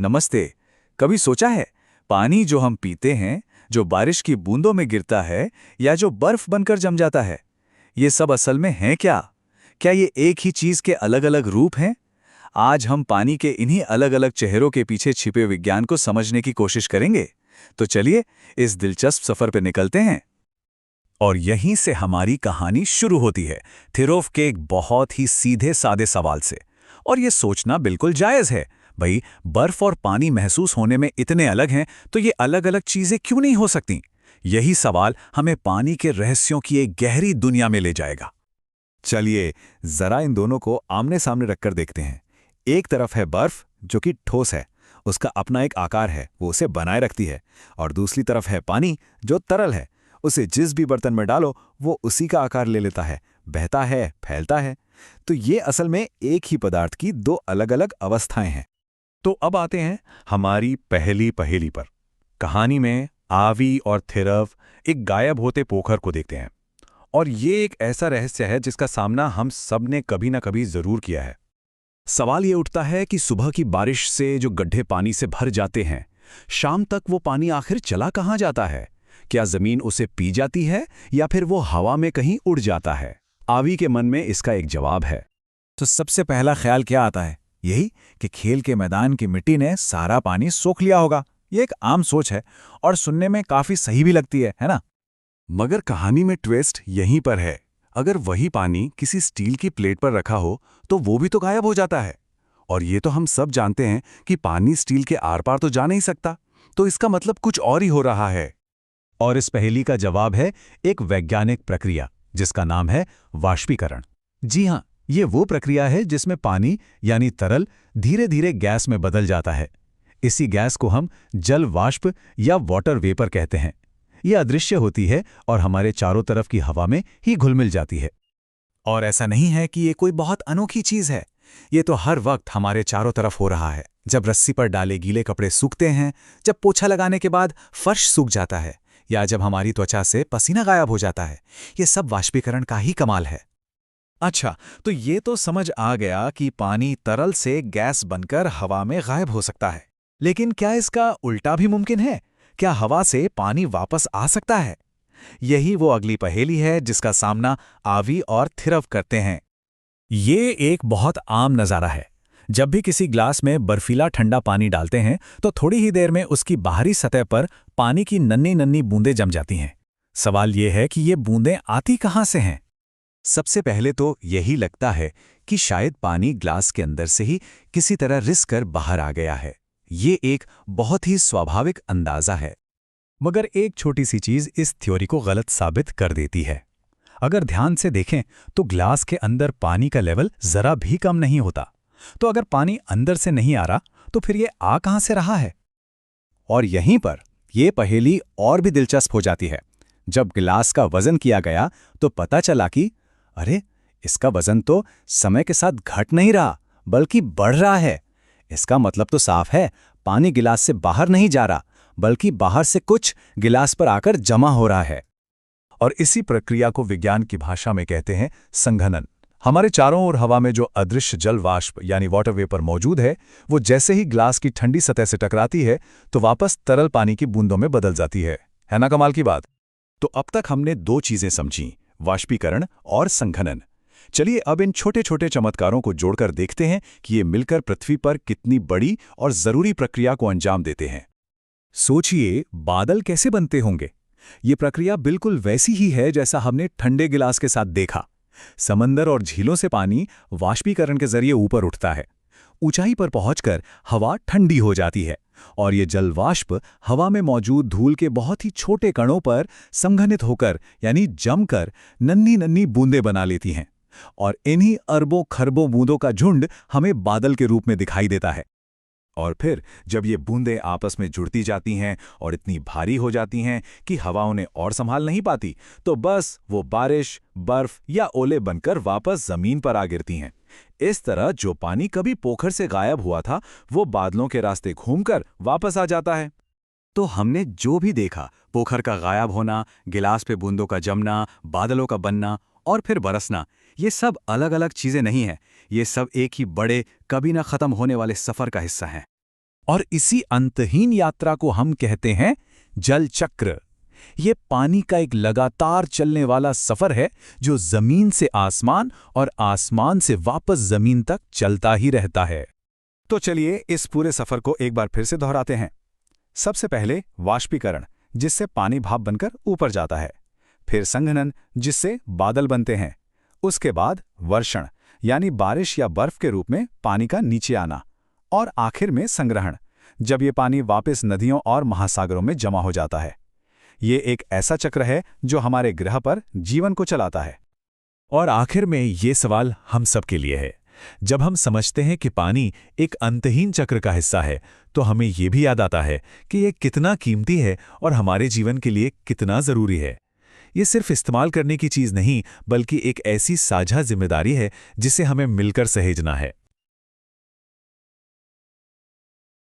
नमस्ते। कभी सोचा है, पानी जो हम पीते हैं, जो बारिश की बूंदों में गिरता है या जो बर्फ बनकर जम जाता है, ये सब असल में है क्या? क्या ये एक ही चीज के अलग-अलग रूप हैं? आज हम पानी के इन्हीं अलग-अलग चेहरों के पीछे छिपे विज्ञान को समझने की कोशिश करेंगे। तो चलिए, इस दिलचस्प सफर पे निकलते हैं। और यहीं से हमारी कहानी शुरू होती है, थिरोव के एक बहुत ही सीधे सादे सवाल से। और ये सोचना बिल्कुल जायज़ है, भाई, बर्फ और पानी महसूस होने में इतने अलग हैं, तो ये अलग-अलग चीज़ें क्यों नहीं हो सकती? यही सवाल हमें पानी के रहस्यों की एक गहरी दुनिया में ले जाएगा। चलिए, जरा इन दोनों को आमने सामने रखकर देखते हैं। एक तरफ है बर्फ, जो कि ठोस है, उसका अपना एक आकार है, वो उसे बनाए रखती है। और दूसरी तरफ है पानी, जो तरल है, उसे जिस भी बर्तन में डालो वो उसी का आकार ले लेता है, बहता है, फैलता है। तो ये असल में एक ही पदार्थ की दो अलग-अलग अवस्थाएं हैं। तो अब आते हैं हमारी पहली पहेली पर। कहानी में आवी और थिरव एक गायब होते पोखर को देखते हैं। और ये एक ऐसा रहस्य है जिसका सामना हम सब ने कभी ना कभी जरूर किया है। सवाल ये उठता है कि सुबह की बारिश से जो गड्ढे पानी से भर जाते हैं, शाम तक वो पानी आखिर चला कहाँ जाता है? क्या जमीन उसे पी जाती है या फिर वो हवा में कहीं उड़ जाता है? आवी के मन में इसका एक जवाब है। तो सबसे पहला ख्याल क्या आता है? यही कि खेल के मैदान की मिट्टी ने सारा पानी सोख लिया होगा। ये एक आम सोच है और सुनने में काफी सही भी लगती है ना? मगर कहानी में ट्विस्ट यहीं पर है। अगर वही पानी किसी स्टील की प्लेट पर रखा हो तो वो भी तो गायब हो जाता है। और ये तो हम सब जानते हैं कि पानी स्टील के आर पार तो जा नहीं सकता। तो इसका मतलब कुछ और ही हो रहा है। और इस पहेली का जवाब है एक वैज्ञानिक प्रक्रिया जिसका नाम है वाष्पीकरण। जी हाँ, ये वो प्रक्रिया है जिसमें पानी यानी तरल धीरे धीरे गैस में बदल जाता है। इसी गैस को हम जल वाष्प या वाटर वेपर कहते हैं। ये अदृश्य होती है और हमारे चारों तरफ की हवा में ही घुल मिल जाती है। और ऐसा नहीं है कि ये कोई बहुत अनोखी चीज है। ये तो हर वक्त हमारे चारों तरफ हो रहा है। जब रस्सी पर डाले गीले कपड़े सूखते हैं, जब पोछा लगाने के बाद फर्श सूख जाता है, या जब हमारी त्वचा से पसीना गायब हो जाता है, ये सब वाष्पीकरण का ही कमाल है। अच्छा, तो ये तो समझ आ गया कि पानी तरल से गैस बनकर हवा में गायब हो सकता है। लेकिन क्या इसका उल्टा भी मुमकिन है? क्या हवा से पानी वापस आ सकता है? यही वो अगली पहेली है जिसका सामना आवी और थिरव करते हैं। ये एक बहुत आम नज़ारा है। जब भी किसी ग्लास में बर्फीला ठंडा पानी डालते हैं तो थोड़ी ही देर में उसकी बाहरी सतह पर पानी की नन्ही नन्ही बूंदें जम जाती हैं। सवाल ये है कि ये बूंदें आती कहाँ से हैं? सबसे पहले तो यही लगता है कि शायद पानी ग्लास के अंदर से ही किसी तरह रिस कर बाहर आ गया है। ये एक बहुत ही स्वाभाविक अंदाजा है। मगर एक छोटी सी चीज इस थ्योरी को गलत साबित कर देती है। अगर ध्यान से देखें तो ग्लास के अंदर पानी का लेवल जरा भी कम नहीं होता। तो अगर पानी अंदर से नहीं आ रहा तो फिर ये आ कहां से रहा है? और यहीं पर यह पहेली और भी दिलचस्प हो जाती है। जब गिलास का वजन किया गया तो पता चला कि अरे, इसका वजन तो समय के साथ घट नहीं रहा बल्कि बढ़ रहा है। इसका मतलब तो साफ है, पानी गिलास से बाहर नहीं जा रहा बल्कि बाहर से कुछ गिलास पर आकर जमा हो रहा है। और इसी प्रक्रिया को विज्ञान की भाषा में कहते हैं संघनन। हमारे चारों ओर हवा में जो अदृश्य जल वाष्प यानी वाटर वेपर मौजूद है, वो जैसे ही ग्लास की ठंडी सतह से टकराती है तो वापस तरल पानी की बूंदों में बदल जाती है ना कमाल की बात? तो अब तक हमने दो चीजें समझी, वाष्पीकरण और संघनन। चलिए अब इन छोटे छोटे चमत्कारों को जोड़कर देखते हैं कि ये मिलकर पृथ्वी पर कितनी बड़ी और जरूरी प्रक्रिया को अंजाम देते हैं। सोचिए, बादल कैसे बनते होंगे? ये प्रक्रिया बिल्कुल वैसी ही है जैसा हमने ठंडे गिलास के साथ देखा। समंदर और झीलों से पानी वाष्पीकरण के जरिए ऊपर उठता है। ऊंचाई पर पहुंचकर हवा ठंडी हो जाती है और ये जल वाष्प हवा में मौजूद धूल के बहुत ही छोटे कणों पर संघनित होकर यानी जमकर नन्ही नन्ही बूंदें बना लेती हैं। और इन्हीं अरबों खरबों बूंदों का झुंड हमें बादल के रूप में दिखाई देता है। और फिर जब ये बूंदें आपस में जुड़ती जाती हैं और इतनी भारी हो जाती हैं कि हवा उन्हें और संभाल नहीं पाती, तो बस वो बारिश, बर्फ या ओले बनकर वापस जमीन पर आ गिरती हैं। इस तरह जो पानी कभी पोखर से गायब हुआ था, वो बादलों के रास्ते घूमकर वापस आ जाता है। तो हमने जो भी देखा, पोखर का गायब होना, गिलास पे बूंदों का जमना, बादलों का बनना और फिर बरसना, ये सब अलग अलग चीजें नहीं हैं। ये सब एक ही बड़े, कभी ना खत्म होने वाले सफर का हिस्सा हैं। और इसी अंतहीन यात्रा को हम कहते हैं जल चक्र। ये पानी का एक लगातार चलने वाला सफर है जो जमीन से आसमान और आसमान से वापस जमीन तक चलता ही रहता है। तो चलिए इस पूरे सफर को एक बार फिर से दोहराते हैं। सबसे पहले वाष्पीकरण, जिससे पानी भाप बनकर ऊपर जाता है। फिर संघनन, जिससे बादल बनते हैं। उसके बाद वर्षण, यानी बारिश या बर्फ के रूप में पानी का नीचे आना। और आखिर में संग्रहण, जब ये पानी वापस नदियों और महासागरों में जमा हो जाता है। ये एक ऐसा चक्र है जो हमारे ग्रह पर जीवन को चलाता है। और आखिर में ये सवाल हम सब के लिए है। जब हम समझते हैं कि पानी एक अंतहीन चक्र का हिस्सा है, तो हमें ये भी याद आता है कि ये कितना कीमती है और हमारे जीवन के लिए कितना ज़रूरी है। ये सिर्फ इस्तेमाल करने की चीज़ नहीं, बल्कि एक ऐसी साझा जिम्मेदारी है जिसे हमें मिलकर सहेजना है।